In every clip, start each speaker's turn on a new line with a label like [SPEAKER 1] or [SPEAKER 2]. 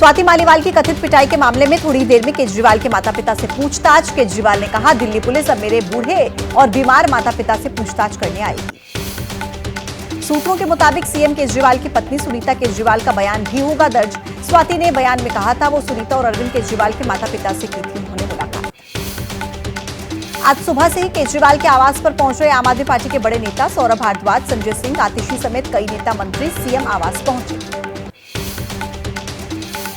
[SPEAKER 1] स्वाति मालीवाल की कथित पिटाई के मामले में थोड़ी देर में केजरीवाल के माता पिता से पूछताछ। केजरीवाल ने कहा, दिल्ली पुलिस अब मेरे बूढ़े और बीमार माता पिता से पूछताछ करने आएगी। सूत्रों के मुताबिक सीएम केजरीवाल की पत्नी सुनीता केजरीवाल का बयान भी होगा दर्ज। स्वाति ने बयान में कहा था वो सुनीता और अरविंद केजरीवाल के माता पिता से की थी उन्होंने मुलाकात। आज सुबह से ही केजरीवाल के आवास पर पहुंच रहे आम आदमी पार्टी के बड़े नेता सौरभ भारद्वाज, संजय सिंह, आतिशी समेत कई नेता मंत्री सीएम आवास पहुंचे।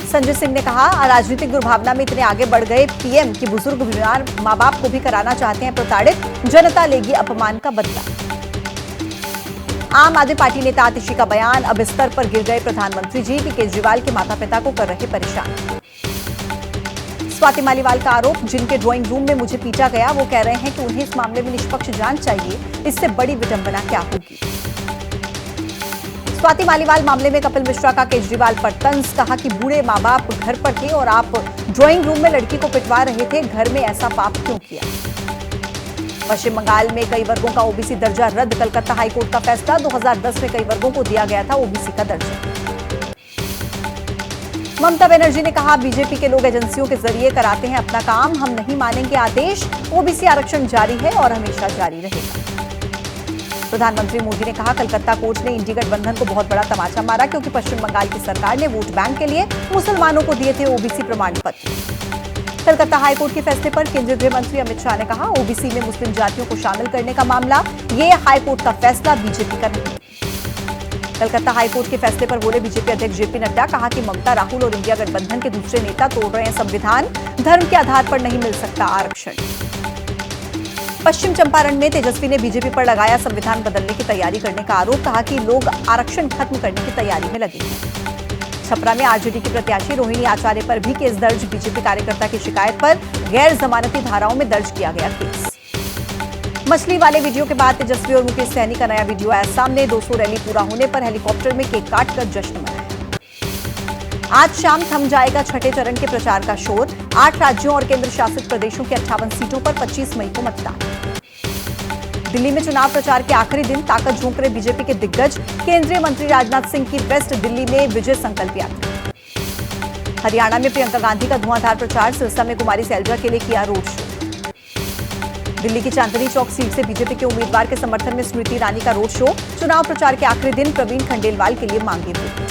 [SPEAKER 1] संजय सिंह ने कहा, राजनीतिक दुर्भावना में इतने आगे बढ़ गए पीएम कि बुजुर्ग बीमार मां बाप को भी कराना चाहते हैं प्रताड़ित, जनता लेगी अपमान का बदला। आम आदमी पार्टी नेता आतिशी का बयान, अब बिस्तर पर गिर गए प्रधानमंत्री जी कि केजरीवाल के माता पिता को कर रहे परेशान। स्वाति मालीवाल का आरोप, जिनके ड्राइंग रूम में मुझे पीटा गया वो कह रहे हैं कि उन्हें इस मामले में निष्पक्ष जांच चाहिए, इससे बड़ी विडंबना क्या होगी। स्वाति मालीवाल मामले में कपिल मिश्रा का केजरीवाल पर तंज, कहा कि बूढ़े मां बाप घर पर थे और आप ड्राइंग रूम में लड़की को पिटवा रहे थे, घर में ऐसा पाप क्यों किया। पश्चिम बंगाल में कई वर्गों का ओबीसी दर्जा रद्द, कलकत्ता हाईकोर्ट का फैसला, 2010 में कई वर्गों को दिया गया था ओबीसी का दर्जा। ममता बनर्जी ने कहा, बीजेपी के लोग एजेंसियों के जरिए कराते हैं अपना काम, हम नहीं मानेंगे आदेश, ओबीसी आरक्षण जारी है और हमेशा जारी रहेगा। प्रधानमंत्री मोदी ने कहा, कलकत्ता कोर्ट ने इंडी गठबंधन को बहुत बड़ा तमाचा मारा क्योंकि पश्चिम बंगाल की सरकार ने वोट बैंक के लिए मुसलमानों को दिए थे ओबीसी प्रमाण पत्र। कलकत्ता हाईकोर्ट के फैसले पर केंद्रीय गृह मंत्री अमित शाह ने कहा, ओबीसी में मुस्लिम जातियों को शामिल करने का मामला, ये हाईकोर्ट का फैसला, बीजेपी का नहीं। कलकत्ता हाईकोर्ट के फैसले पर बोले बीजेपी अध्यक्ष जेपी नड्डा, कहा कि ममता, राहुल और इंडिया गठबंधन के दूसरे नेता तोड़ रहे हैं संविधान, धर्म के आधार पर नहीं मिल सकता आरक्षण। पश्चिम चंपारण में तेजस्वी ने बीजेपी पर लगाया संविधान बदलने की तैयारी करने का आरोप, कहा कि लोग आरक्षण खत्म करने की तैयारी में लगे हैं। छपरा में आरजेडी की प्रत्याशी रोहिणी आचार्य पर भी केस दर्ज, बीजेपी कार्यकर्ता की शिकायत पर गैर जमानती धाराओं में दर्ज किया गया केस। मछली वाले वीडियो के बाद तेजस्वी और मुकेश सहनी का नया वीडियो आया सामने, 200 रैली पूरा होने पर हेलीकॉप्टर में केक काटकर जश्न मनाया। आज शाम थम जाएगा छठे चरण के प्रचार का शोर, 8 राज्यों और केंद्र शासित प्रदेशों की 58 सीटों पर 25 मई को मतदान। दिल्ली में चुनाव प्रचार के आखिरी दिन ताकत झोंक रहे बीजेपी के दिग्गज, केंद्रीय मंत्री राजनाथ सिंह की वेस्ट दिल्ली में विजय संकल्प यात्रा। हरियाणा में प्रियंका गांधी का धुआंधार प्रचार, सिरसा में कुमारी सैलजा के लिए किया रोड शो। दिल्ली की चांदनी चौक सीट से बीजेपी के उम्मीदवार के समर्थन में स्मृति ईरानी का रोड शो, चुनाव प्रचार के आखिरी दिन प्रवीण खंडेलवाल के लिए मांगे वोट।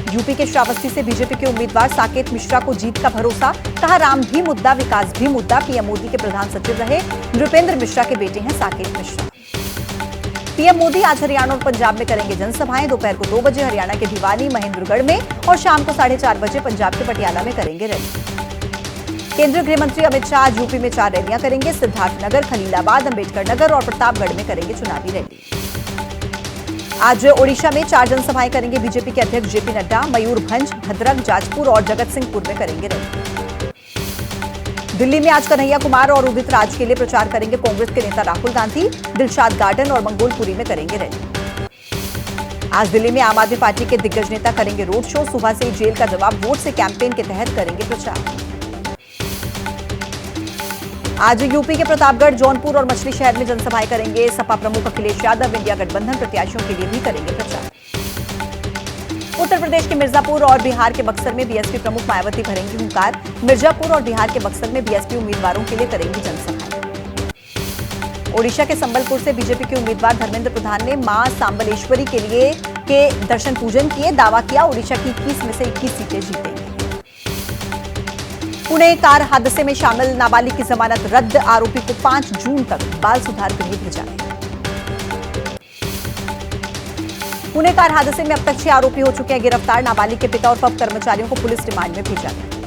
[SPEAKER 1] यूपी के श्रावस्ती से बीजेपी के उम्मीदवार साकेत मिश्रा को जीत का भरोसा, कहा राम भी मुद्दा, विकास भी मुद्दा, पीएम मोदी के प्रधान सचिव रहे नृपेंद्र मिश्रा के बेटे हैं साकेत मिश्रा। पीएम मोदी आज हरियाणा और पंजाब में करेंगे जनसभाएं, दोपहर को 2 बजे हरियाणा के भिवानी, महेंद्रगढ़ में और शाम को 4:30 बजे पंजाब के पटियाला में करेंगे रैली। केंद्रीय गृह मंत्री अमित शाह आज यूपी में 4 रैलियां करेंगे, सिद्धार्थनगर, खलीलाबाद, अंबेडकर नगर और प्रतापगढ़ में करेंगे चुनावी रैली। आज ओडिशा में 4 जनसभाएं करेंगे बीजेपी के अध्यक्ष जेपी नड्डा, मयूरभंज, भद्रक, जाजपुर और जगत सिंहपुर में करेंगे रैली। दिल्ली में आज कन्हैया कुमार और उदित राज के लिए प्रचार करेंगे कांग्रेस के नेता राहुल गांधी, दिलशाद गार्डन और मंगोलपुरी में करेंगे रैली। आज दिल्ली में आम आदमी पार्टी के दिग्गज नेता करेंगे रोड शो, सुबह से जेल का जवाब वोट से कैंपेन के तहत करेंगे प्रचार। आज यूपी के प्रतापगढ़, जौनपुर और मछली शहर में जनसभाएं करेंगे सपा प्रमुख अखिलेश यादव, इंडिया गठबंधन प्रत्याशियों के लिए भी करेंगे प्रचार। उत्तर प्रदेश के मिर्जापुर और बिहार के बक्सर में बीएसपी प्रमुख मायावती भरेंगी हुंकार, मिर्जापुर और बिहार के बक्सर में बीएसपी उम्मीदवारों के लिए करेंगी जनसभाएं। ओडिशा के संबलपुर से बीजेपी के उम्मीदवार धर्मेंद्र प्रधान ने मां सांबलेश्वरी के दर्शन पूजन किए, दावा किया ओडिशा की 21 में से 21 सीटें जीतेंगी। पुणे कार हादसे में शामिल नाबालिग की जमानत रद्द, आरोपी को 5 जून तक बाल सुधार गृह भेजा गया। पुणे कार हादसे में अब तक 6 आरोपी हो चुके हैं गिरफ्तार, नाबालिग के पिता और पब कर्मचारियों को पुलिस रिमांड में भेजा गया।